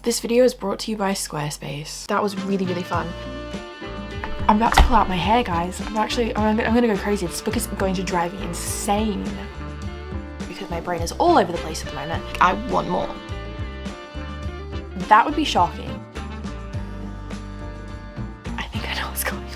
This video is brought to you by Squarespace. That was really fun. I'm about to pull out my hair, guys. I'm gonna go crazy. This book is going to drive me insane because my brain is all over the place at the moment. I want more. That would be shocking. I think I know what's going on.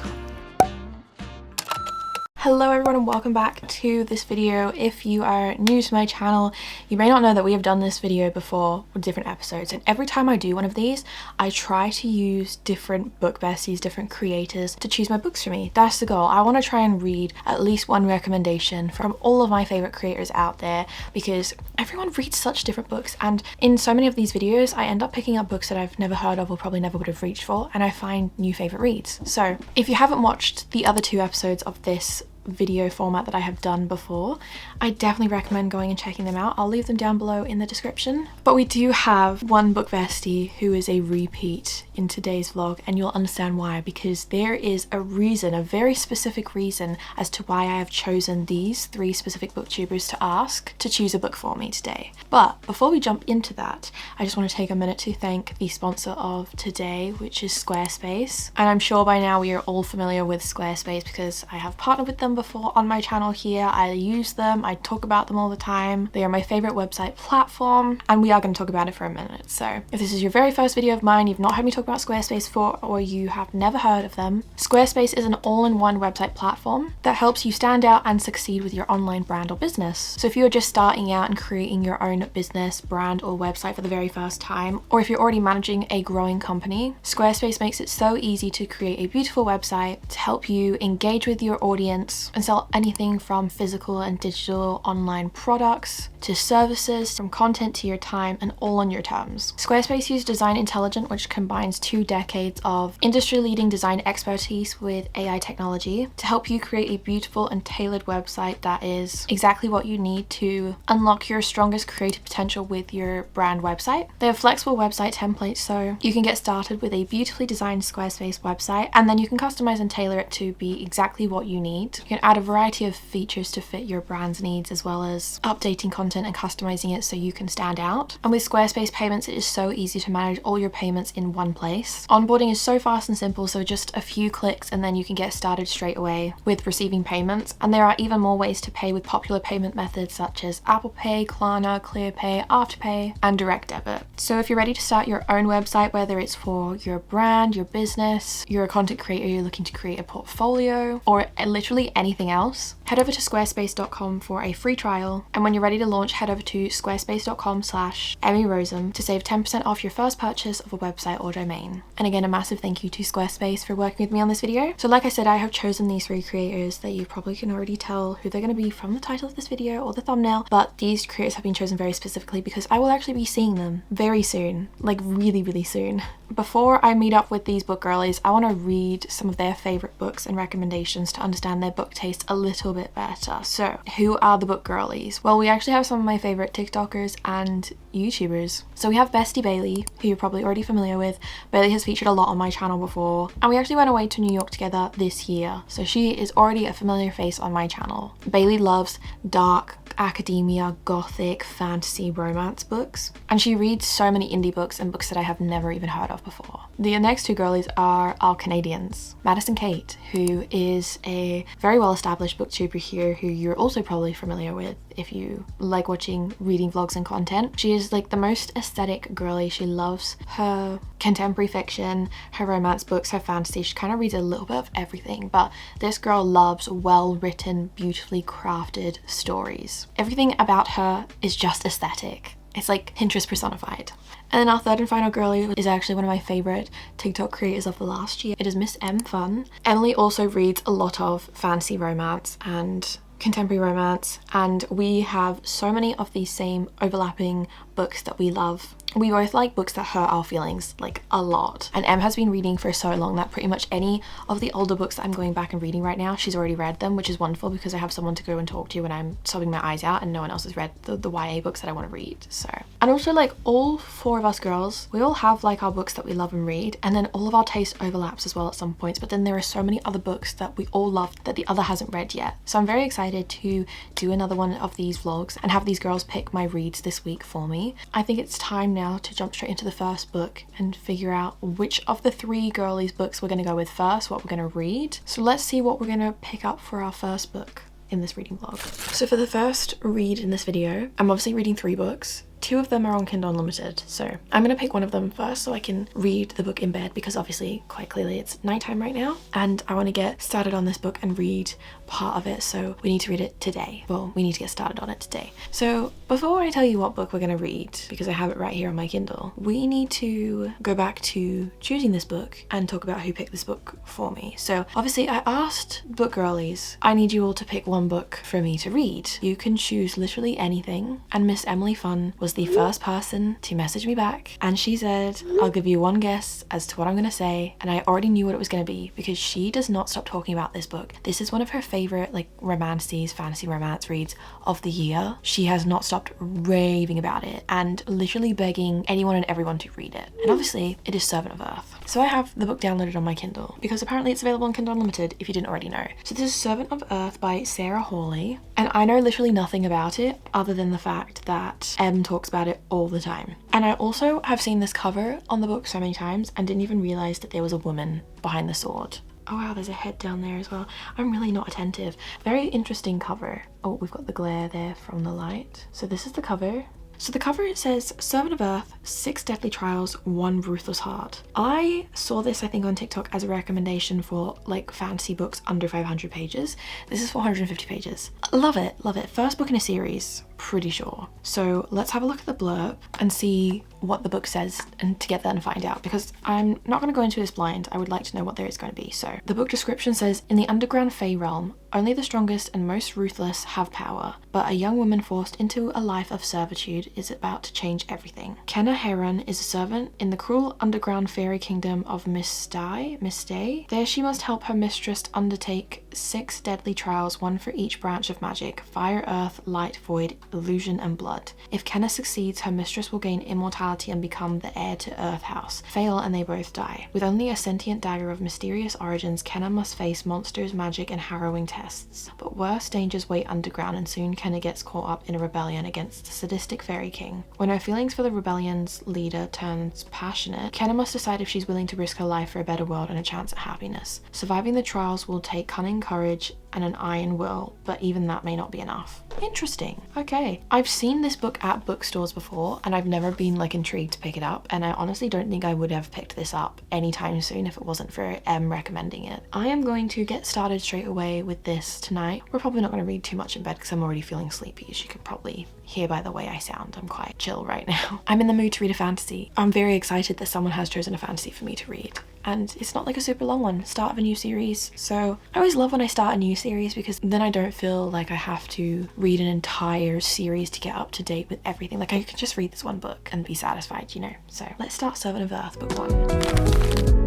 Hello everyone and welcome back to this video. If you are new to my channel, you may not know that we have done this video before with different episodes, and every time I do one of these, I try to use different book besties, different creators to choose my books for me. That's the goal. I want to try and read at least one recommendation from all of my favorite creators out there because everyone reads such different books, and in so many of these videos I end up picking up books that I've never heard of or probably never would have reached for, and I find new favorite reads. So if you haven't watched the other two episodes of this video format that I have done before, I definitely recommend going and checking them out. I'll leave them down below in the description. But we do have one book bestie who is a repeat in today's vlog, and you'll understand why, because there is a reason, a very specific reason as to why I have chosen these three specific booktubers to ask to choose a book for me today. But before we jump into that, I just want to take a minute to thank the sponsor of today, which is Squarespace. And I'm sure by now we are all familiar with Squarespace because I have partnered with them before on my channel here. I use them, I talk about them all the time. They are my favorite website platform, and we are going to talk about it for a minute. So if this is your very first video of mine, you've not heard me talk about Squarespace before, or you have never heard of them, Squarespace is an all-in-one website platform that helps you stand out and succeed with your online brand or business. So if you're just starting out and creating your own business, brand, or website for the very first time, or if you're already managing a growing company, Squarespace makes it so easy to create a beautiful website to help you engage with your audience and sell anything from physical and digital online products to services, from content to your time, and all on your terms. Squarespace uses Design Intelligent, which combines 2 decades of industry-leading design expertise with AI technology to help you create a beautiful and tailored website that is exactly what you need to unlock your strongest creative potential with your brand website. They have flexible website templates, so you can get started with a beautifully designed Squarespace website, and then you can customize and tailor it to be exactly what you need. You can add a variety of features to fit your brand's needs, as well as updating content and customizing it so you can stand out. And with Squarespace payments, it is so easy to manage all your payments in one place. Onboarding is so fast and simple, so just a few clicks and then you can get started straight away with receiving payments. And there are even more ways to pay with popular payment methods such as Apple Pay, Klarna, ClearPay, Afterpay, and Direct Debit. So if you're ready to start your own website, whether it's for your brand, your business, you're a content creator, you're looking to create a portfolio, or literally anything else, head over to squarespace.com for a free trial. And when you're ready to launch, head over to squarespace.com/EmmyRosem to save 10% off your first purchase of a website or domain. And again, a massive thank you to Squarespace for working with me on this video. So like I said, I have chosen these 3 creators that you probably can already tell who they're going to be from the title of this video or the thumbnail, but these creators have been chosen very specifically because I will actually be seeing them very soon, like really soon. Before I meet up with these book girlies, I want to read some of their favorite books and recommendations to understand their book taste a little bit better. So who are the book girlies? Well, we actually have some of my favorite TikTokers and YouTubers. So we have Bestie Bailey, who you're probably already familiar with. Bailey has featured a lot on my channel before, and we actually went away to New York together this year, so she is already a familiar face on my channel. Bailey loves dark academia, gothic, fantasy, romance books, and she reads so many indie books and books that I have never even heard of before. The next 2 girlies are our Canadians. Madison Kate, who is a very well-established booktuber here who you're also probably familiar with if you like watching reading vlogs and content. She is like the most aesthetic girly. She loves her contemporary fiction, her romance books, her fantasy. She kind of reads a little bit of everything, but this girl loves well-written, beautifully crafted stories. Everything about her is just aesthetic. It's like Pinterest personified. And then our third and final girlie is actually one of my favorite TikTok creators of the last year. It is Miss M Fun. Emily also reads a lot of fantasy romance and contemporary romance, and we have so many of these same overlapping books that we love. We both like books that hurt our feelings, like a lot. And Em has been reading for so long that pretty much any of the older books that I'm going back and reading right now, she's already read them, which is wonderful because I have someone to go and talk to when I'm sobbing my eyes out and no one else has read the YA books that I want to read. So, and also like all 4 of us girls, we all have like our books that we love and read, and then all of our taste overlaps as well at some points, but then there are so many other books that we all love that the other hasn't read yet. So I'm very excited to do another one of these vlogs and have these girls pick my reads this week for me. I think it's time now now to jump straight into the first book and figure out which of the 3 girlies books we're going to go with first, what we're going to read. So let's see what we're going to pick up for our first book in this reading vlog. So for the first read in this video, I'm obviously reading 3 books. 2 of them are on Kindle Unlimited, so I'm gonna pick one of them first so I can read the book in bed, because obviously quite clearly it's nighttime right now and I want to get started on this book and read part of it, so we need to read it today. Well, we need to get started on it today. So before I tell you what book we're gonna read, because I have it right here on my Kindle, we need to go back to choosing this book and talk about who picked this book for me. So obviously I asked book girlies, I need you all to pick one book for me to read. You can choose literally anything, and Miss Emily Fun was the first person to message me back, and she said, I'll give you one guess as to what I'm gonna say, and I already knew what it was gonna be because she does not stop talking about this book. This is one of her favorite like romances, fantasy romance reads of the year. She has not stopped raving about it and literally begging anyone and everyone to read it. And obviously it is Servant of Earth. So I have the book downloaded on my Kindle because apparently it's available on Kindle Unlimited if you didn't already know. So this is Servant of Earth by Sarah Hawley, and I know literally nothing about it other than the fact that Em talks about it all the time. And I also have seen this cover on the book so many times and didn't even realize that there was a woman behind the sword. Oh wow, there's a head down there as well. I'm really not attentive. Very interesting cover. Oh, we've got the glare there from the light. So this is the cover. So the cover, it says, Servant of Earth, 6 Deadly Trials, 1 Ruthless Heart. I saw this, I think, on TikTok as a recommendation for like fantasy books under 500 pages. This is 450 pages. Love it, love it. First book in a series, pretty sure. So let's have a look at the blurb and see what the book says and together and find out, because I'm not going to go into this blind. I would like to know what there is going to be. So the book description says, in the underground Fey realm, only the strongest and most ruthless have power, but a young woman forced into a life of servitude is about to change everything. Kenna Heron is a servant in the cruel underground fairy kingdom of Mistay. There she must help her mistress undertake 6 deadly trials, 1 for each branch of magic: fire, earth, light, void, illusion, and blood. If Kenna succeeds, her mistress will gain immortality and become the heir to Earth House. Fail and they both die. With only a sentient dagger of mysterious origins, Kenna must face monsters, magic, and harrowing tests. But worse dangers wait underground, and soon Kenna gets caught up in a rebellion against the sadistic fairy king. When her feelings for the rebellion's leader turns passionate, Kenna must decide if she's willing to risk her life for a better world and a chance at happiness. Surviving the trials will take cunning, courage, and an iron will, but even that may not be enough. Interesting. Okay. I've seen this book at bookstores before and I've never been like intrigued to pick it up, and I honestly don't think I would have picked this up anytime soon if it wasn't for Em recommending it. I am going to get started straight away with this tonight. We're probably not going to read too much in bed because I'm already feeling sleepy, as you can probably hear by the way I sound. I'm quite chill right now. I'm in the mood to read a fantasy. I'm very excited that someone has chosen a fantasy for me to read. And it's not like a super long one, start of a new series. So I always love when I start a new series because then I don't feel like I have to read an entire series to get up to date with everything. Like I can just read this one book and be satisfied, you know? So let's start Servant of Earth, book 1.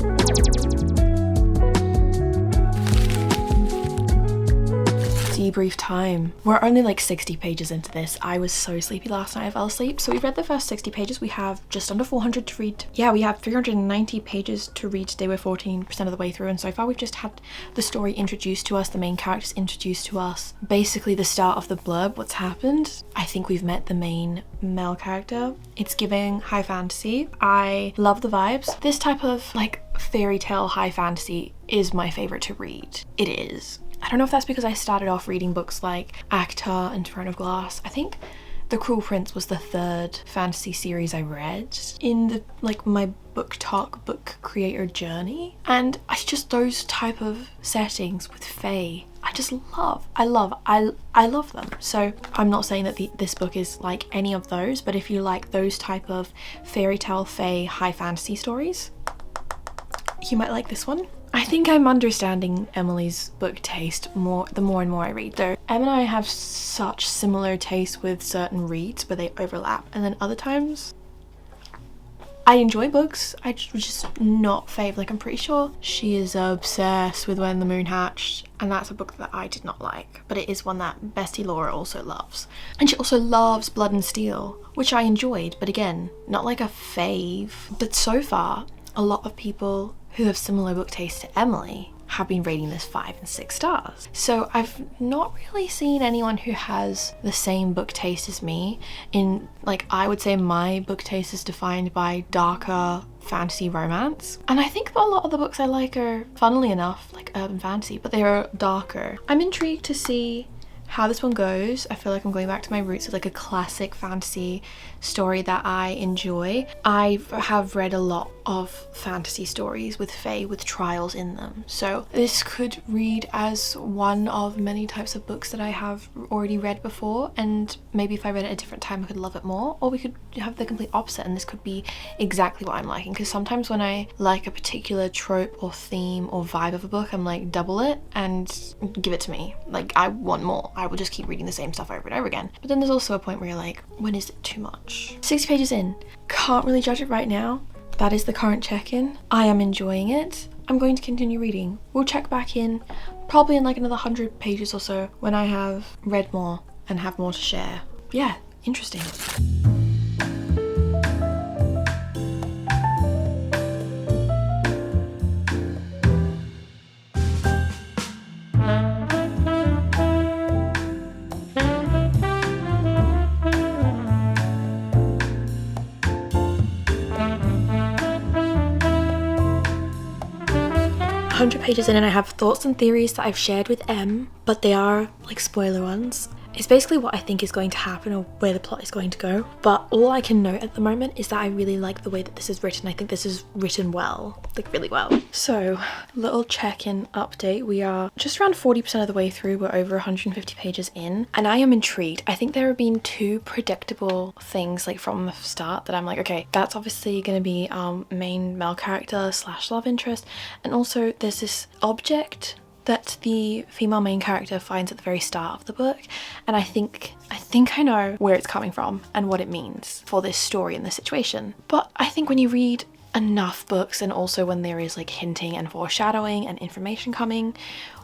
Debrief time. We're only like 60 pages into this. I was so sleepy last night I fell asleep. So we've read the first 60 pages. We have just under 400 to read. Yeah, we have 390 pages to read today. We're 14% of the way through, and so far we've just had the story introduced to us, the main characters introduced to us. Basically the start of the blurb, what's happened. I think we've met the main male character. It's giving high fantasy. I love the vibes. This type of like fairy tale high fantasy is my favorite to read. It is. I don't know if that's because I started off reading books like Acta and Throne of Glass. I think The Cruel Prince was the 3rd fantasy series I read in the like my book talk book creator journey, and I just those type of settings with fae I just love. I love them. So I'm not saying that this book is like any of those, but if you like those type of fairy tale fae high fantasy stories, you might like this one. I think I'm understanding Emily's book taste the more and more I read. So Em and I have such similar tastes with certain reads where they overlap, and then other times I enjoy books, I just not fave. Like I'm pretty sure she is obsessed with When the Moon Hatched, and that's a book that I did not like, but it is one that bestie Laura also loves. And she also loves Blood and Steel, which I enjoyed, but again, not like a fave. But so far, a lot of people who have similar book taste to Emily have been rating this 5 and 6 stars. So I've not really seen anyone who has the same book taste as me. In, like, I would say my book taste is defined by darker fantasy romance, and I think a lot of the books I like are, funnily enough, like urban fantasy, but they are darker. I'm intrigued to see how this one goes. I feel like I'm going back to my roots of like a classic fantasy story that I enjoy. I have read a lot of fantasy stories with fae with trials in them, so this could read as one of many types of books that I have already read before, and maybe if I read it at a different time I could love it more, or we could have the complete opposite and this could be exactly what I'm liking. Because sometimes when I like a particular trope or theme or vibe of a book, I'm like, double it and give it to me. Like, I want more. I will just keep reading the same stuff over and over again. But then there's also a point where you're like, when is it too much? 60 pages in. Can't really judge it right now. That is the current check-in. I am enjoying it. I'm going to continue reading. We'll check back in probably in like another 100 pages or so when I have read more and have more to share. Yeah, interesting. 100 pages in and I have thoughts and theories that I've shared with Em, but they are like spoiler ones. It's basically what I think is going to happen or where the plot is going to go, but all I can note at the moment is that I really like the way that this is written. I think this is written well, like really well. So, little check-in update. We are just around 40% of the way through. We're over 150 pages in, and I am intrigued. I think there have been two predictable things like from the start that I'm like, okay, that's obviously going to be our main male character / love interest, and also there's this object that the female main character finds at the very start of the book, and I think I know where it's coming from and what it means for this story and this situation. But I think when you read enough books, and also when there is like hinting and foreshadowing and information coming,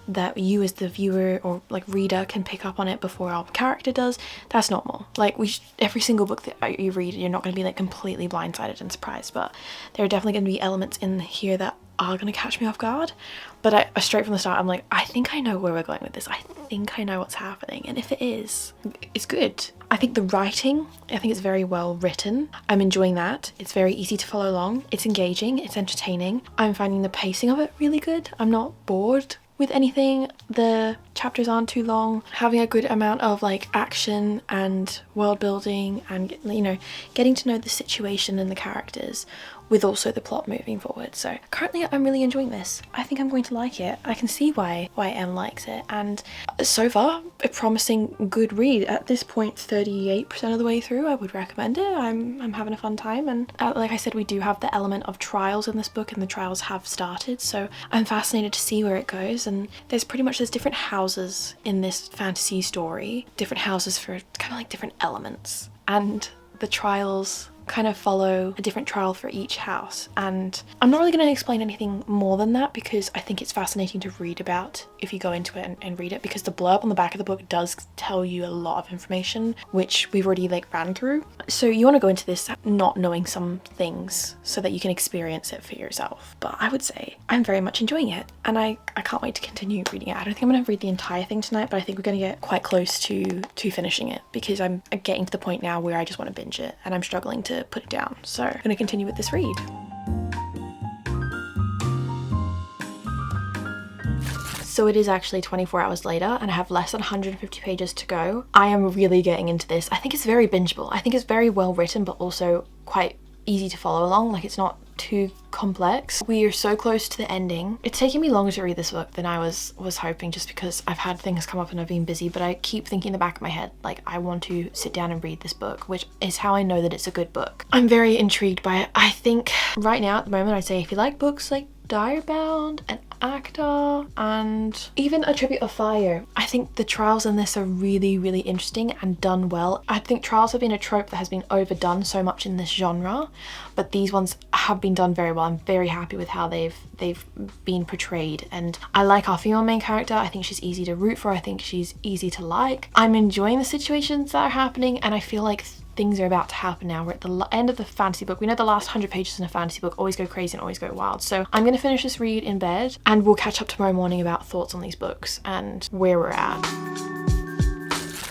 that you as the viewer or like reader can pick up on it before our character does, that's normal. Like every single book that you read, you're not going to be like completely blindsided and surprised, but there are definitely going to be elements in here that are going to catch me off guard. But straight from the start I'm like, I think I know where we're going with this. I think I know what's happening, and if it is, it's good. I think the writing, I think it's very well written. I'm enjoying that. It's very easy to follow along. It's engaging, it's entertaining. I'm finding the pacing of it really good. I'm not bored with anything. The chapters aren't too long. Having a good amount of like action and world building and, you know, getting to know the situation and the characters with also the plot moving forward. So currently I'm really enjoying this. I think I'm going to like it. I can see why Em likes it, and so far a promising good read. At this point, 38% of the way through, I would recommend it. I'm having a fun time, and like I said, we do have the element of trials in this book, and the trials have started, so I'm fascinated to see where it goes. And there's different houses in this fantasy story, different houses for kind of like different elements, and the trials kind of follow a different trial for each house. And I'm not really going to explain anything more than that, because I think it's fascinating to read about if you go into it and read it, because the blurb on the back of the book does tell you a lot of information, which we've already like ran through. So you want to go into this not knowing some things so that you can experience it for yourself. But I would say I'm very much enjoying it, and I can't wait to continue reading it. I don't think I'm going to read the entire thing tonight, but I think we're going to get quite close to finishing it, because I'm getting to the point now where I just want to binge it and I'm struggling to put it down. So I'm going to continue with this read. So it is actually 24 hours later and I have less than 150 pages to go. I am really getting into this. I think it's very bingeable. I think it's very well written, but also quite easy to follow along. Like, it's not too complex. We are so close to the ending. It's taking me longer to read this book than I was hoping, just because I've had things come up and I've been busy, but I keep thinking in the back of my head, like, I want to sit down and read this book, which is how I know that it's a good book. I'm very intrigued by it. I think right now at the moment I'd say if you like books like Direbound and Actor and even A Tribute of Fire, I think the trials in this are really, really interesting and done well. I think trials have been a trope that has been overdone so much in this genre, but these ones have been done very well. I'm very happy with how they've been portrayed, and I like our female main character. I think she's easy to root for. I think she's easy to like. I'm enjoying the situations that are happening, and I feel like things are about to happen now. We're at the end of the fantasy book. We know the last 100 pages in a fantasy book always go crazy and always go wild. So I'm gonna finish this read in bed and we'll catch up tomorrow morning about thoughts on these books and where we're at.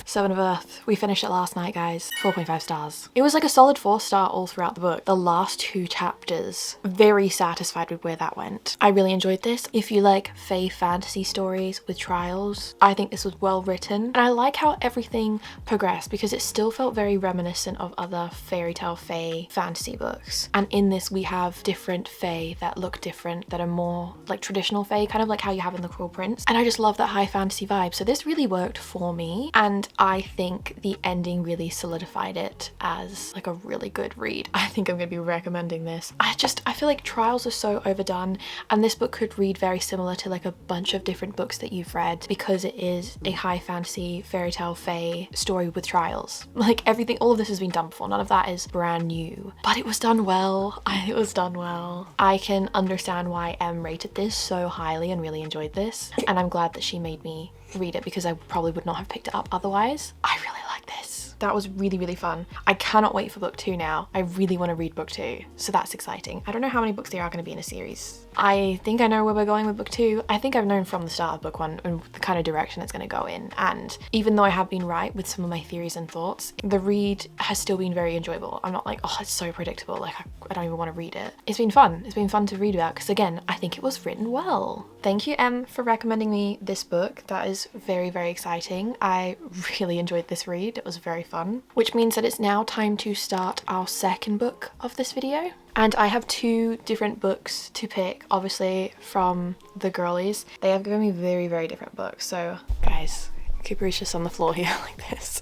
7 of Earth. We finished it last night, guys. 4.5 stars. It was like a solid 4-star all throughout the book. The last 2 chapters, very satisfied with where that went. I really enjoyed this. If you like fae fantasy stories with trials, I think this was well written. And I like how everything progressed because it still felt very reminiscent of other fairy tale fae fantasy books. And in this we have different fae that look different, that are more like traditional fae, kind of like how you have in The Cruel Prince. And I just love that high fantasy vibe. So this really worked for me. And I think the ending really solidified it as like a really good read. I think I'm gonna be recommending this. I feel like trials are so overdone, and this book could read very similar to like a bunch of different books that you've read because it is a high fantasy fairy tale fae story with trials. Like everything, all of this has been done before. None of that is brand new, but it was done well. It was done well. I can understand why Em rated this so highly and really enjoyed this, and I'm glad that she made me read it because I probably would not have picked it up otherwise. I really like this. That was really, really fun. I cannot wait for book 2 now. I really want to read book 2, so that's exciting. I don't know how many books there are going to be in a series. I think I know where we're going with book 2. I think I've known from the start of book 1 and the kind of direction it's going to go in, and even though I have been right with some of my theories and thoughts, the read has still been very enjoyable. I'm not like, oh, it's so predictable, like I don't even want to read it. It's been fun. It's been fun to read about because again, I think it was written well. Thank you, Em, for recommending me this book. That is very, very exciting. I really enjoyed this read. It was very fun, which means that it's now time to start our second book of this video. And I have 2 different books to pick, obviously from the girlies. They have given me very, very different books. So guys, Cooper is just on the floor here like this.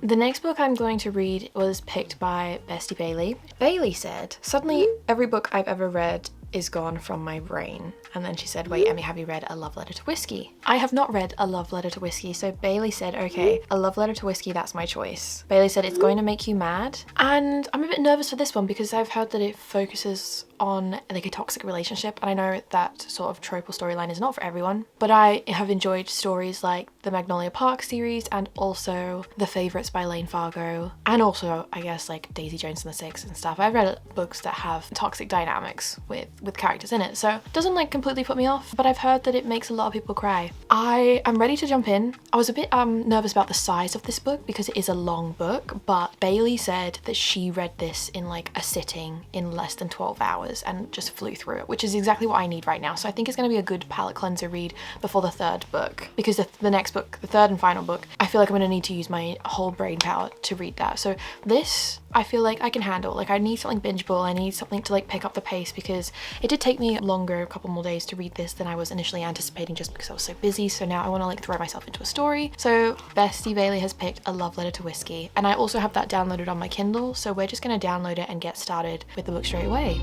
The next book I'm going to read was picked by Bestie Bailey. Bailey said, suddenly every book I've ever read is gone from my brain. And then she said, wait, Emmy, have you read A Love Letter to Whiskey? I have not read A Love Letter to Whiskey. So Bailey said, okay, A Love Letter to Whiskey, that's my choice. Bailey said it's going to make you mad. And I'm a bit nervous for this one because I've heard that it focuses on like a toxic relationship. And I know that sort of trope or storyline is not for everyone, but I have enjoyed stories like the Magnolia Park series and also The Favourites by Lane Fargo. And also, I guess, like Daisy Jones and the Six and stuff. I've read books that have toxic dynamics with characters in it. So it doesn't like completely put me off, but I've heard that it makes a lot of people cry. I am ready to jump in. I was a bit nervous about the size of this book because it is a long book, but Bailey said that she read this in like a sitting in less than 12 hours and just flew through it, which is exactly what I need right now. So I think it's going to be a good palate cleanser read before the 3rd book, because the next book, the 3rd and final book, I feel like I'm going to need to use my whole brain power to read that. So this, I feel like I can handle. Like I need something bingeable. I need something to like pick up the pace because it did take me longer, a couple more days to read this than I was initially anticipating just because I was so busy. So now I want to like throw myself into a story. So Bestie Bailey has picked A Love Letter to Whiskey, and I also have that downloaded on my Kindle. So we're just going to download it and get started with the book straight away.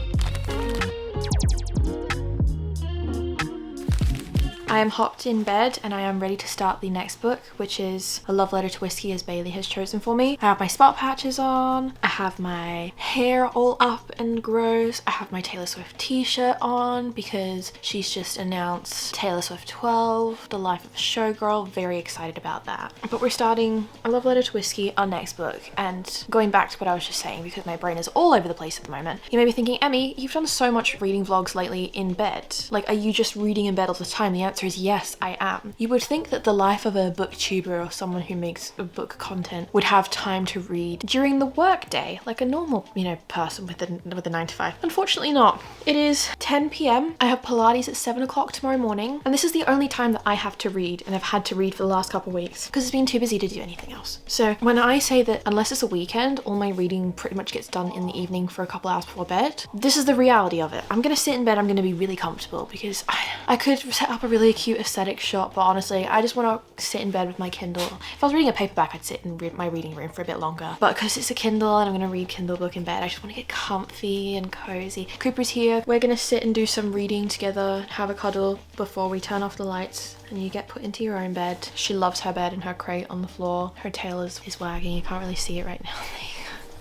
I am hopped in bed and I am ready to start the next book, which is A Love Letter to Whiskey, as Bailey has chosen for me. I have my spot patches on, I have my hair all up and gross, I have my Taylor Swift t-shirt on because she's just announced Taylor Swift 12, The Life of a Showgirl. Very excited about that. But we're starting A Love Letter to Whiskey, our next book, and going back to what I was just saying because my brain is all over the place at the moment. You may be thinking, Emmy, you've done so much reading vlogs lately in bed. Like, are you just reading in bed all the time? The answer is yes, I am. You would think that the life of a booktuber or someone who makes book content would have time to read during the work day, like a normal, person with a 9 to 5. Unfortunately not. It is 10 p.m. I have Pilates at 7 o'clock tomorrow morning, and this is the only time that I have to read and I've had to read for the last couple of weeks because it's been too busy to do anything else. So when I say that unless it's a weekend, all my reading pretty much gets done in the evening for a couple hours before bed, this is the reality of it. I'm gonna sit in bed, I'm gonna be really comfortable because I could set up a really cute aesthetic shot, but honestly I just want to sit in bed with my Kindle. If I was reading a paperback, I'd sit in my reading room for a bit longer, but because it's a Kindle and I'm going to read Kindle book in bed, I just want to get comfy and cozy. Cooper's here. We're going to sit and do some reading together, have a cuddle before we turn off the lights and you get put into your own bed. She loves her bed and her crate on the floor. Her tail is wagging. You can't really see it right now.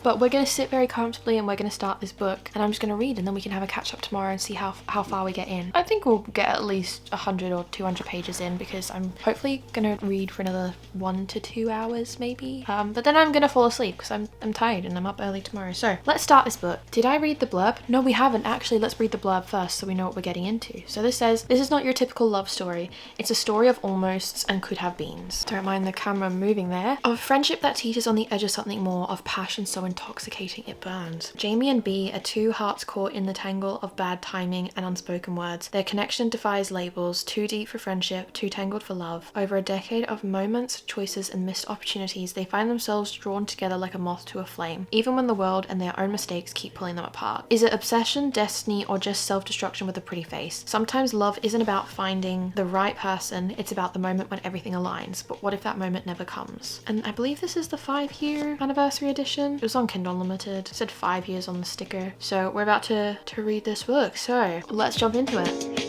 But we're gonna sit very comfortably and we're gonna start this book, and I'm just gonna read, and then we can have a catch up tomorrow and see how far we get in. I think we'll get at least 100 or 200 pages in, because I'm hopefully gonna read for another 1 to 2 hours maybe. But then I'm gonna fall asleep because I'm tired and I'm up early tomorrow. So let's start this book. Did I read the blurb? No, we haven't actually. Let's read the blurb first so we know what we're getting into. So this says, "This is not your typical love story. It's a story of almosts and could have beens." Don't mind the camera moving there. "Of friendship that teeters on the edge of something more, of passion so intoxicating it burns. Jamie and B are two hearts caught in the tangle of bad timing and unspoken words. Their connection defies labels, too deep for friendship, too tangled for love. Over a decade of moments, choices and missed opportunities, they find themselves drawn together like a moth to a flame, even when the world and their own mistakes keep pulling them apart. Is it obsession, destiny, or just self-destruction with a pretty face? Sometimes love isn't about finding the right person, it's about the moment when everything aligns. But what if that moment never comes?" And I believe this is the 5-year anniversary edition. It was on Kindle Unlimited. It said 5 years on the sticker. So we're about to read this book. So let's jump into it.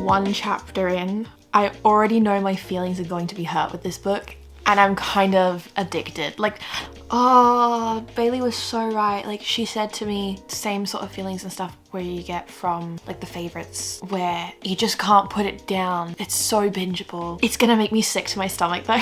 One chapter in, I already know my feelings are going to be hurt with this book, and I'm kind of addicted. Like, oh, Bailey was so right. Like, she said to me, same sort of feelings and stuff where you get from like the favorites, where you just can't put it down. It's so bingeable. It's gonna make me sick to my stomach though.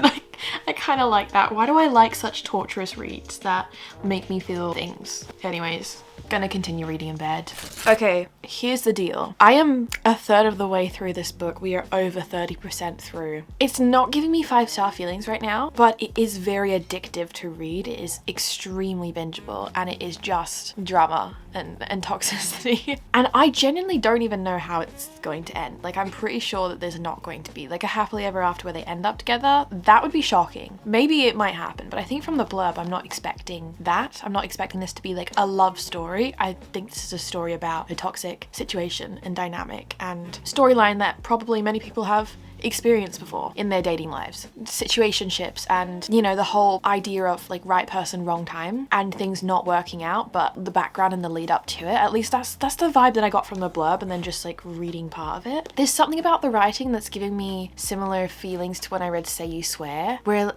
Like, I kind of like that. Why do I like such torturous reads that make me feel things? Anyways, gonna continue reading in bed. Okay, here's the deal. I am a third of the way through this book. We are over 30% through. It's not giving me 5-star feelings right now, but it is very addictive to read. It is extremely bingeable, and it is just drama and toxicity. And I genuinely don't even know how it's going to end. Like, I'm pretty sure that there's not going to be like a happily ever after where they end up together. That would be shocking. Maybe it might happen, but I think from the blurb, I'm not expecting that. I'm not expecting this to be like a love story. I think this is a story about a toxic situation and dynamic and storyline that probably many people have experienced before in their dating lives, situationships, and you know, the whole idea of like right person wrong time and things not working out, but the background and the lead up to it. At least that's the vibe that I got from the blurb, and then just like reading part of it. There's something about the writing that's giving me similar feelings to when I read Say You Swear, where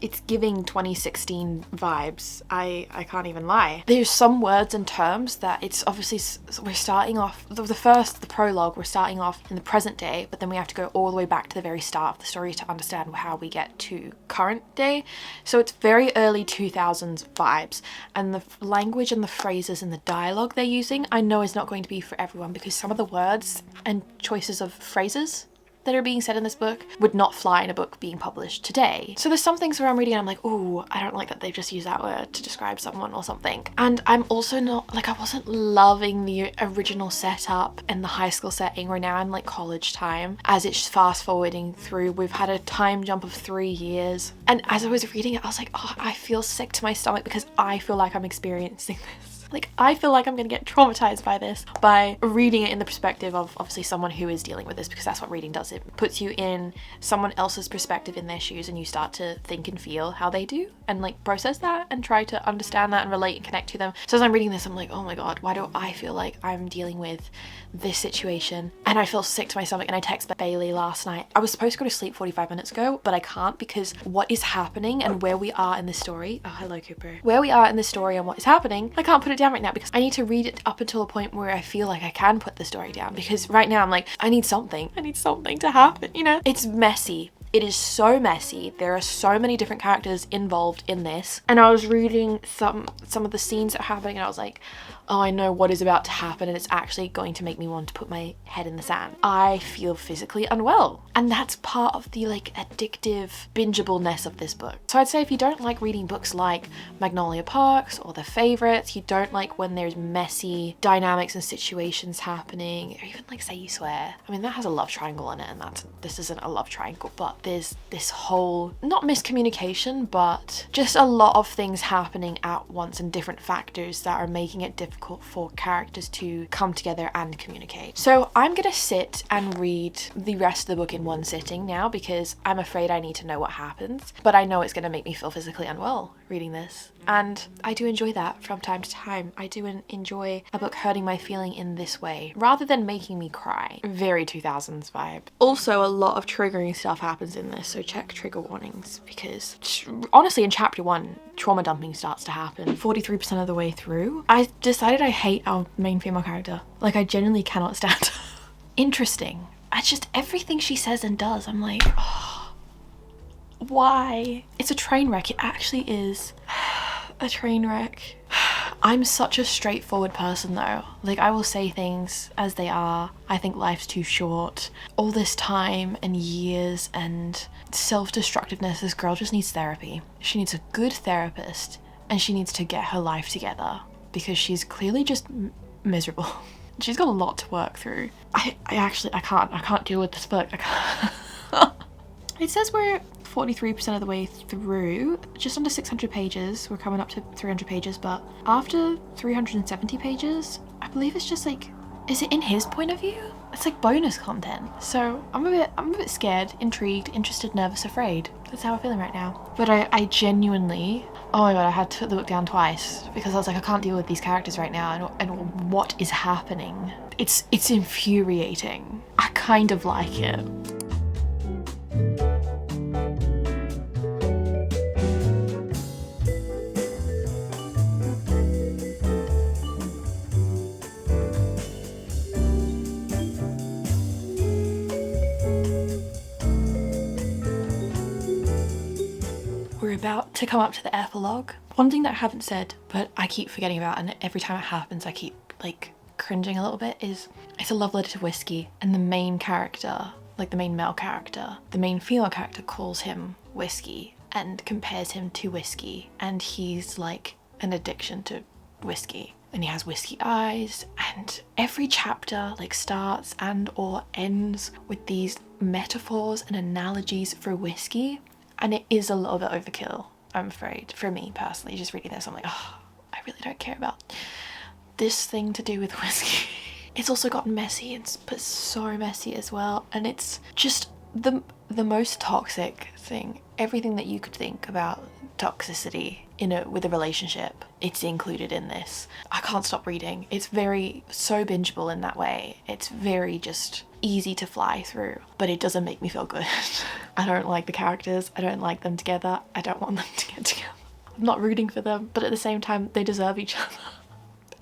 it's giving 2016 vibes. I can't even lie. There's some words and terms that it's obviously, we're starting off the prologue, we're starting off in the present day, but then we have to go all the way back to the very start of the story to understand how we get to current day. So it's very early 2000s vibes, and the language and the phrases and the dialogue they're using I know is not going to be for everyone, because some of the words and choices of phrases that are being said in this book would not fly in a book being published today. So there's some things where I'm reading and I'm like, oh, I don't like that they've just used that word to describe someone or something. And I'm also not, like, I wasn't loving the original setup and the high school setting. We're now in like college time. As it's fast forwarding through, we've had a time jump of 3 years. And as I was reading it, I was like, oh, I feel sick to my stomach because I feel like I'm experiencing this. Like, I feel like I'm gonna get traumatized by this by reading it in the perspective of obviously someone who is dealing with this, because that's what reading does. It puts you in someone else's perspective in their shoes, and you start to think and feel how they do and like process that and try to understand that and relate and connect to them. So as I'm reading this, I'm like, oh my god, why do I feel like I'm dealing with this situation? And I feel sick to my stomach. And I texted Bailey last night. I was supposed to go to sleep 45 minutes ago, but I can't, because what is happening and where we are in the story, oh hello Cooper, where we are in the story and what is happening, I can't put it down right now, because I need to read it up until a point where I feel like I can put the story down, because right now I'm like, I need something to happen, you know? It's messy. It is so messy. There are so many different characters involved in this. And I was reading some of the scenes that are happening, and I was like, oh, I know what is about to happen, and it's actually going to make me want to put my head in the sand. I feel physically unwell. And that's part of the like addictive bingeableness of this book. So I'd say if you don't like reading books like Magnolia Parks or The Favorites, you don't like when there's messy dynamics and situations happening, or even like Say You Swear. I mean, that has a love triangle in it, and this isn't a love triangle, but there's this whole, not miscommunication, but just a lot of things happening at once and different factors that are making it difficult for characters to come together and communicate. So I'm gonna sit and read the rest of the book in one sitting now, because I'm afraid I need to know what happens, but I know it's gonna make me feel physically unwell reading this, and I do enjoy that from time to time. I do enjoy a book hurting my feeling in this way rather than making me cry. Very 2000s vibe. Also, a lot of triggering stuff happens in this, so check trigger warnings, because honestly in chapter 1 trauma dumping starts to happen. 43% of the way through, I decided I hate our main female character. Like, I genuinely cannot stand her. Interesting. It's just everything she says and does, I'm like, oh, why? It's a train wreck. It actually is a train wreck. I'm such a straightforward person though. Like, I will say things as they are. I think life's too short. All this time and years and self-destructiveness, this girl just needs therapy. She needs a good therapist, and she needs to get her life together because she's clearly just miserable. She's got a lot to work through. I can't deal with this book. I can't. It says we're 43% of the way through, just under 600 pages. We're coming up to 300 pages, but after 370 pages, I believe it's just like, is it in his point of view? It's like bonus content. So I'm a bit scared, intrigued, interested, nervous, afraid. That's how I'm feeling right now. But I genuinely, oh my god, I had to put the book down twice because I was like, I can't deal with these characters right now and what is happening. It's infuriating. I kind of like it. We're about to come up to the epilogue. One thing that I haven't said, but I keep forgetting about, and every time it happens I keep like cringing a little bit, is it's a love letter to whiskey, and the main character, like the main male character, the main female character calls him whiskey and compares him to whiskey, and he's like an addiction to whiskey, and he has whiskey eyes, and every chapter like starts and or ends with these metaphors and analogies for whiskey. And it is a little bit overkill, I'm afraid, for me personally. Just reading this, I'm like, oh, I really don't care about this thing to do with whiskey. It's also gotten messy, but so messy as well. And it's just the most toxic thing. Everything that you could think about toxicity with a relationship, it's included in this. I can't stop reading. It's so bingeable in that way. It's very just easy to fly through, but it doesn't make me feel good. I don't like the characters. I don't like them together. I don't want them to get together. I'm not rooting for them, but at the same time, they deserve each other.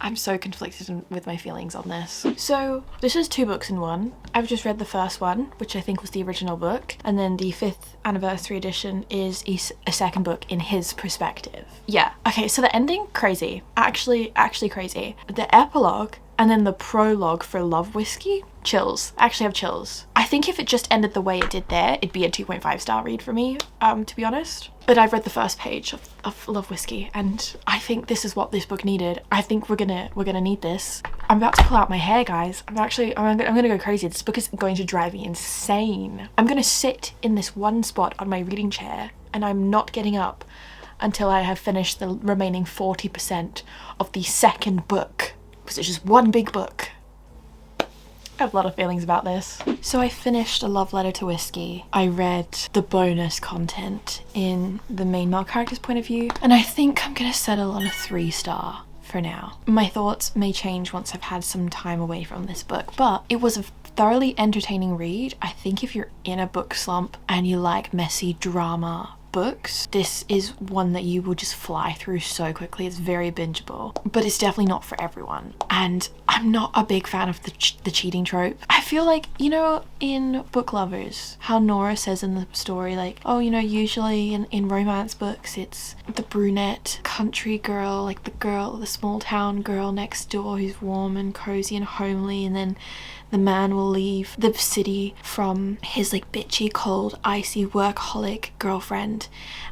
I'm so conflicted with my feelings on this. So this is 2 books in one. I've just read the first one, which I think was the original book, and then the 5th anniversary edition is a second book in his perspective. Yeah, okay, so the ending, crazy. Actually crazy. The epilogue and then the prologue for Love Whiskey, chills. I actually have chills. I think if it just ended the way it did there, it'd be a 2.5 star read for me, to be honest. But I've read the first page of Love Whiskey, and I think this is what this book needed. I think we're gonna need this. I'm about to pull out my hair, guys. I'm gonna go crazy. This book is going to drive me insane. I'm gonna sit in this one spot on my reading chair, and I'm not getting up until I have finished the remaining 40% of the second book, because it's just one big book. I have a lot of feelings about this. So I finished A Love Letter to Whiskey. I read the bonus content in the main male character's point of view, and I think I'm gonna settle on a 3 star for now. My thoughts may change once I've had some time away from this book, but it was a thoroughly entertaining read. I think if you're in a book slump and you like messy drama books, this is one that you will just fly through so quickly. It's very bingeable, but it's definitely not for everyone. And I'm not a big fan of the cheating trope. I feel like, you know, in Book Lovers, how Nora says in the story, like, oh, you know, usually in romance books, it's the brunette country girl, like the small town girl next door who's warm and cozy and homely, and then the man will leave the city from his like bitchy, cold, icy workaholic girlfriend,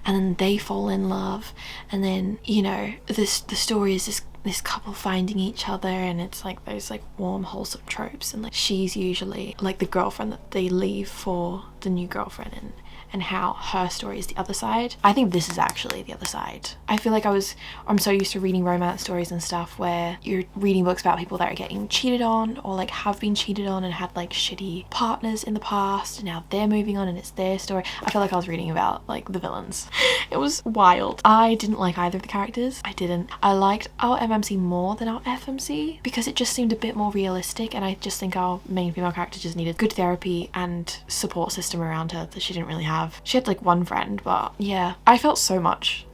and then they fall in love, and then, you know, the story is this couple finding each other, and it's like those like warm, wholesome tropes, and like she's usually like the girlfriend that they leave for the new girlfriend, and how her story is the other side. I think this is actually the other side. I feel like I'm so used to reading romance stories and stuff where you're reading books about people that are getting cheated on or like have been cheated on and had like shitty partners in the past and now they're moving on and it's their story. I feel like I was reading about like the villains. It was wild. I didn't like either of the characters. I liked our MMC more than our FMC because it just seemed a bit more realistic, and I just think our main female character just needed good therapy and support system around her that she didn't really have. She had like one friend, but yeah, I felt so much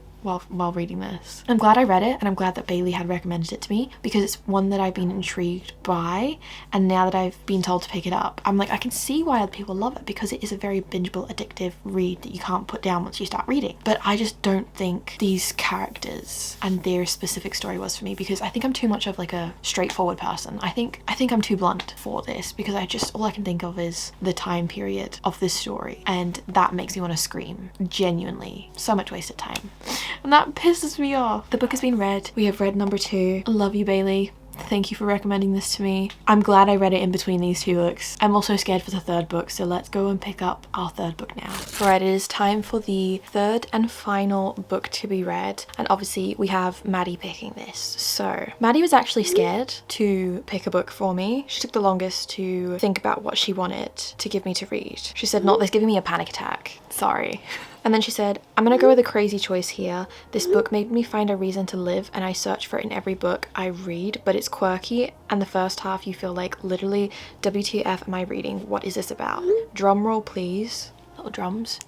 while reading this. I'm glad I read it, and I'm glad that Bailey had recommended it to me because it's one that I've been intrigued by, and now that I've been told to pick it up, I'm like, I can see why other people love it because it is a very bingeable, addictive read that you can't put down once you start reading. But I just don't think these characters and their specific story was for me because I think I'm too much of like a straightforward person. I think I'm too blunt for this because all I can think of is the time period of this story, and that makes me want to scream. Genuinely, so much wasted time. And that pisses me off. The book has been read. We have read number 2. I love you, Bailey. Thank you for recommending this to me. I'm glad I read it in between these 2 books. I'm also scared for the 3rd book, so let's go and pick up our 3rd book now. Alright, it is time for the 3rd and final book to be read, and obviously we have Maddie picking this. So Maddie was actually scared to pick a book for me. She took the longest to think about what she wanted to give me to read. She said, "Not this giving me a panic attack. Sorry." And then she said, "I'm gonna go with a crazy choice here. This book made me find a reason to live, and I search for it in every book I read, but it's quirky, and the first half you feel like, literally, WTF am I reading? What is this about? Drum roll, please." Little drums.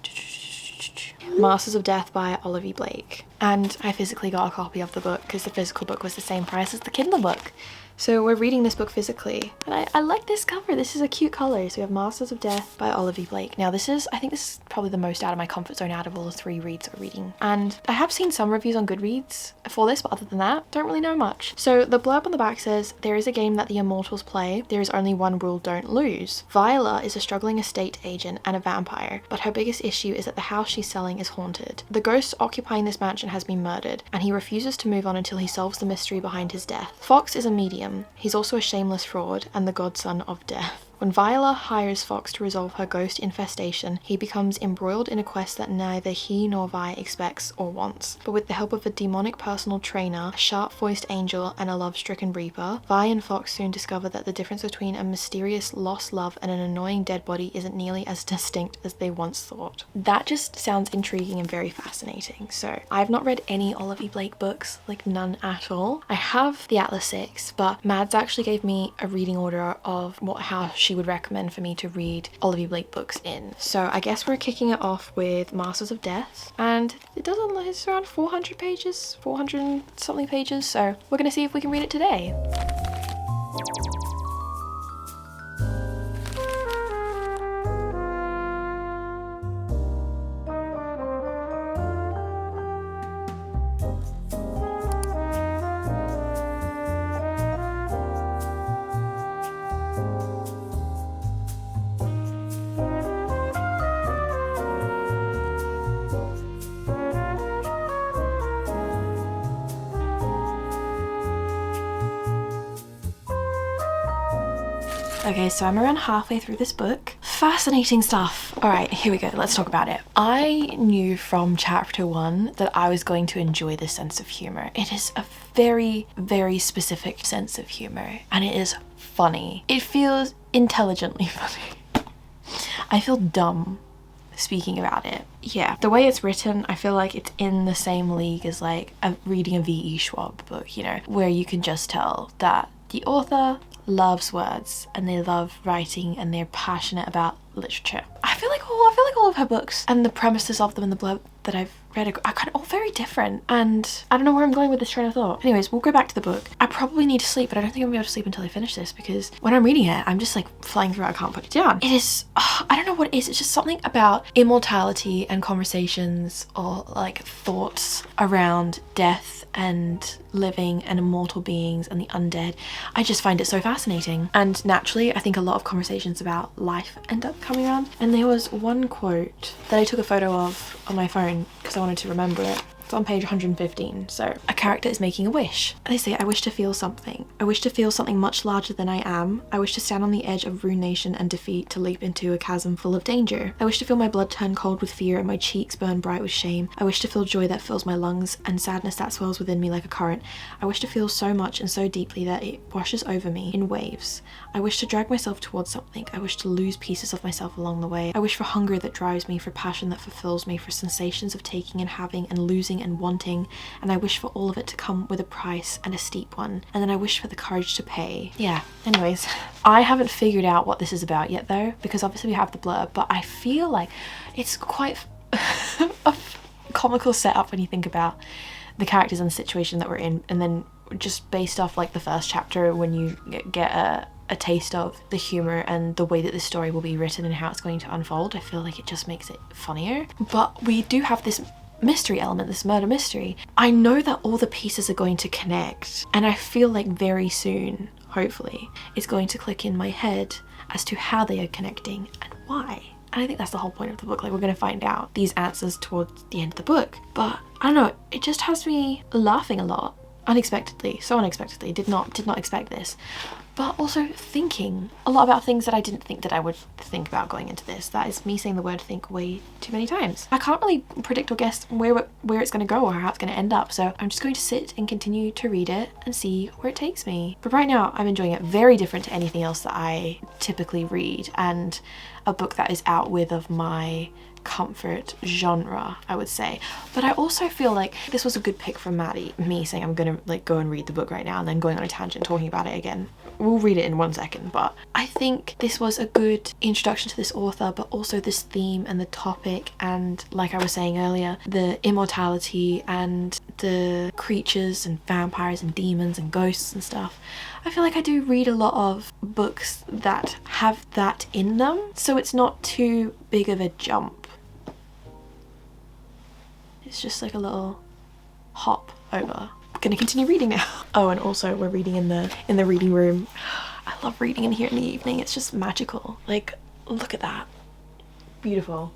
Masters of Death by Olivia Blake. And I physically got a copy of the book because the physical book was the same price as the Kindle book. So we're reading this book physically, and I like this cover. This is a cute color. So we have Masters of Death by Olivia Blake. Now I think this is probably the most out of my comfort zone out of all the 3 reads we're reading. And I have seen some reviews on Goodreads for this, but other than that, don't really know much. So the blurb on the back says, "There is a game that the immortals play. There is only one rule: don't lose. Viola is a struggling estate agent and a vampire, but her biggest issue is that the house she's selling is haunted. The ghost occupying this mansion has been murdered, and he refuses to move on until he solves the mystery behind his death. Fox is a medium. He's also a shameless fraud and the godson of death. When Viola hires Fox to resolve her ghost infestation, he becomes embroiled in a quest that neither he nor Vi expects or wants. But with the help of a demonic personal trainer, a sharp-voiced angel, and a love-stricken reaper, Vi and Fox soon discover that the difference between a mysterious lost love and an annoying dead body isn't nearly as distinct as they once thought." That just sounds intriguing and very fascinating. So I've not read any Olivia Blake books, like none at all. I have the Atlas 6, but Mads actually gave me a reading order of how she would recommend for me to read Olivia Blake books in. So I guess we're kicking it off with Masters of Death, and it's around 400 pages, 400 and something pages, so we're gonna see if we can read it today. Okay, so I'm around halfway through this book. Fascinating stuff. All right, here we go. Let's talk about it. I knew from chapter 1 that I was going to enjoy this sense of humor. It is a very, very specific sense of humor, and it is funny. It feels intelligently funny. I feel dumb speaking about it. Yeah, the way it's written, I feel like it's in the same league as like reading a V.E. Schwab book, you know, where you can just tell that the author loves words and they love writing and they're passionate about literature. I feel like all of her books and the premises of them and the blurb that I've read are kind of all very different, and I don't know where I'm going with this train of thought. Anyways, we'll go back to the book. I probably need to sleep, but I don't think I'm gonna be able to sleep until I finish this because when I'm reading it, I'm just like flying through it. I can't put it down. It is, I don't know what it is. It's just something about immortality and conversations or like thoughts around death and living and immortal beings and the undead. I just find it so fascinating. And naturally, I think a lot of conversations about life end up coming around. And there was one quote that I took a photo of on my phone because I wanted to remember it. It's on page 115. So a character is making a wish. And they say, I wish to feel something. I wish to feel something much larger than I am. I wish to stand on the edge of ruination and defeat, to leap into a chasm full of danger. I wish to feel my blood turn cold with fear and my cheeks burn bright with shame. I wish to feel joy that fills my lungs and sadness that swells within me like a current. I wish to feel so much and so deeply that it washes over me in waves. I wish to drag myself towards something. I wish to lose pieces of myself along the way. I wish for hunger that drives me, for passion that fulfills me, for sensations of taking and having and losing and wanting, and I wish for all of it to come with a price, and a steep one, and then I wish for the courage to pay. Yeah, anyways, I haven't figured out what this is about yet though, because obviously we have the blurb, but I feel like it's quite a comical setup when you think about the characters and the situation that we're in, and then just based off like the first chapter, when you get a taste of the humor and the way that this story will be written and how it's going to unfold, I feel like it just makes it funnier. But we do have this mystery element, this murder mystery. I know that all the pieces are going to connect, and I feel like very soon, hopefully, it's going to click in my head as to how they are connecting and why. And I think that's the whole point of the book. Like, we're going to find out these answers towards the end of the book. But I don't know, it just has me laughing a lot. Unexpectedly, so unexpectedly. Did not expect this. But also thinking a lot about things that I didn't think that I would think about going into this. That is me saying the word think way too many times. I can't really predict or guess where it's going to go or how it's going to end up. So I'm just going to sit and continue to read it and see where it takes me. But right now I'm enjoying it. Very different to anything else that I typically read, and a book that is out with of my comfort genre, I would say. But I also feel like this was a good pick from Maddie, me saying I'm gonna like go and read the book right now and then going on a tangent talking about it again. We'll read it in 1 second, but I think this was a good introduction to this author, but also this theme and the topic, and like I was saying earlier, the immortality and the creatures and vampires and demons and ghosts and stuff. I feel like I do read a lot of books that have that in them, so it's not too big of a jump. It's just like a little hop over. I'm gonna continue reading now. Oh, and also we're reading in the reading room. I love reading in here in the evening. It's just magical. Like, look at that. Beautiful.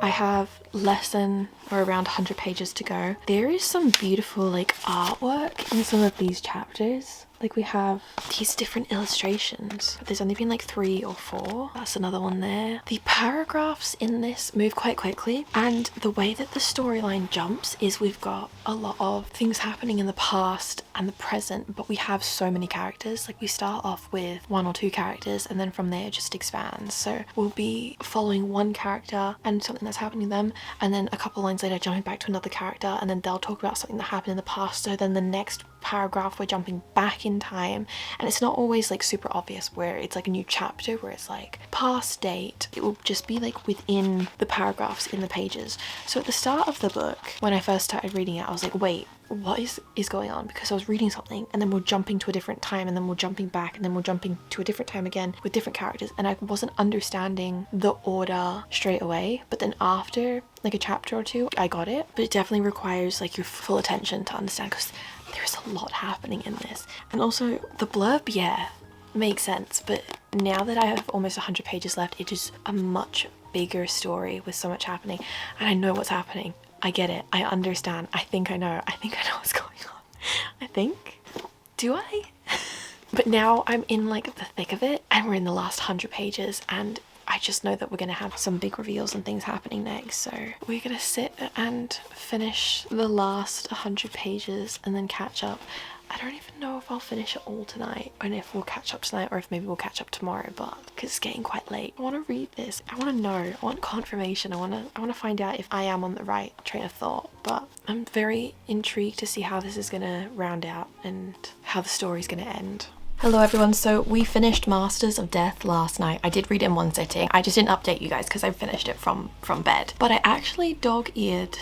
I have less than or around 100 pages to go. There is some beautiful like artwork in some of these chapters. Like, we have these different illustrations. There's only been like 3 or 4. That's another one there. The paragraphs in this move quite quickly, and the way that the storyline jumps is we've got a lot of things happening in the past and the present, but we have so many characters. Like, we start off with 1 or 2 characters, and then from there it just expands. So we'll be following one character and something that's happening to them, and then a couple lines later jumping back to another character, and then they'll talk about something that happened in the past. So then the next paragraph we're jumping back in time, and it's not always like super obvious where it's like a new chapter where it's like past date. It will just be like within the paragraphs in the pages. So at the start of the book, when I first started reading it, I was like, wait, what is going on? Because I was reading something and then we're jumping to a different time, and then we're jumping back, and then we're jumping to a different time again with different characters, and I wasn't understanding the order straight away. But then after like a chapter or 2, I got it. But it definitely requires like your full attention to understand, because there's a lot happening in this. And also the blurb, yeah, makes sense, but now that I have almost 100 pages left, it is a much bigger story with so much happening, and I know what's happening. I get it. I understand. I think I know what's going on. I think. Do I? But now I'm in like the thick of it, and we're in the last 100 pages, and I just know that we're going to have some big reveals and things happening next. So we're going to sit and finish the last 100 pages and then catch up. I don't even know if I'll finish it all tonight, and if we'll catch up tonight, or if maybe we'll catch up tomorrow, but because it's getting quite late. I want to read this. I want to know. I want confirmation. I want to find out if I am on the right train of thought. But I'm very intrigued to see how this is going to round out and how the story's going to end. Hello everyone, so we finished Masters of Death last night. I did read it in one sitting. I just didn't update you guys because I finished it from bed. But I actually dog-eared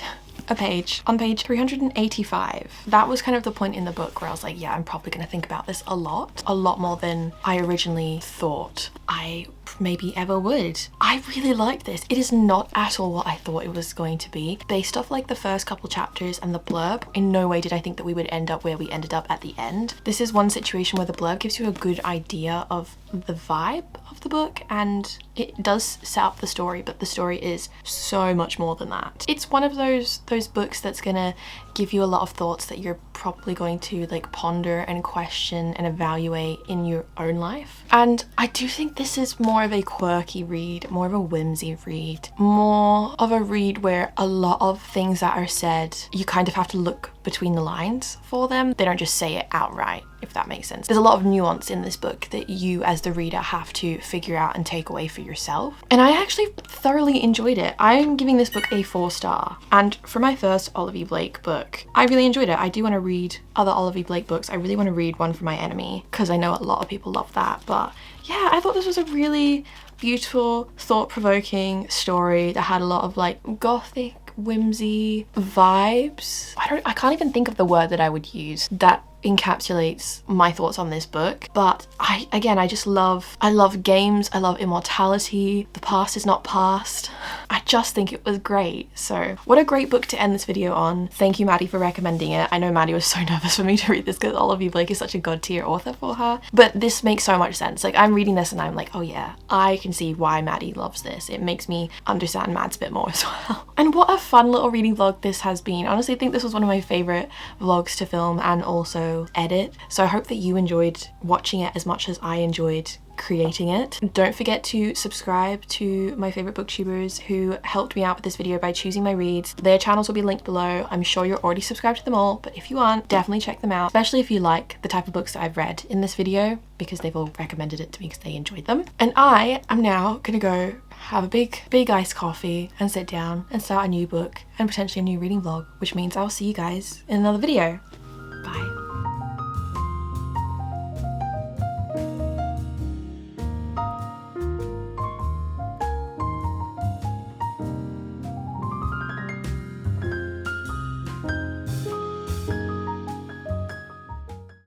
a page on page 385. That was kind of the point in the book where I was like, yeah, I'm probably gonna think about this a lot more than I originally thought I maybe ever would. I really like this. It is not at all what I thought it was going to be. Based off like the first couple chapters and the blurb, in no way did I think that we would end up where we ended up at the end. This is one situation where the blurb gives you a good idea of the vibe of the book, and it does set up the story, but the story is so much more than that. It's one of those books that's gonna give you a lot of thoughts that you're probably going to like ponder and question and evaluate in your own life. And I do think this is more of a quirky read, more of a whimsy read, more of a read where a lot of things that are said, you kind of have to look between the lines for them. They don't just say it outright, if that makes sense. There's a lot of nuance in this book that you as the reader have to figure out and take away for yourself. And I actually thoroughly enjoyed it. I'm giving this book a 4-star. And for my first Olivia Blake book, I really enjoyed it. I do want to read other Olivia Blake books. I really want to read one for my Enemy because I know a lot of people love that. But yeah, I thought this was a really beautiful, thought-provoking story that had a lot of like gothic, whimsy vibes. I can't even think of the word that I would use that encapsulates my thoughts on this book. But I love games, I love immortality, the past is not past. I just think it was great. So what a great book to end this video on. Thank you, Maddie, for recommending it. I know Maddie was so nervous for me to read this because Olivia Blake is such a god tier author for her, but this makes so much sense. Like, I'm reading this and I'm like, oh yeah, I can see why Maddie loves this. It makes me understand Mads a bit more as well. And what a fun little reading vlog this has been. Honestly, I think this was one of my favorite vlogs to film and also edit. So I hope that you enjoyed watching it as much as I enjoyed creating it. Don't forget to subscribe to my favorite booktubers who helped me out with this video by choosing my reads. Their channels will be linked below. I'm sure you're already subscribed to them all, but if you aren't, definitely check them out, especially if you like the type of books that I've read in this video, because they've all recommended it to me because they enjoyed them. And I am now gonna go have a big iced coffee and sit down and start a new book and potentially a new reading vlog, which means I'll see you guys in another video.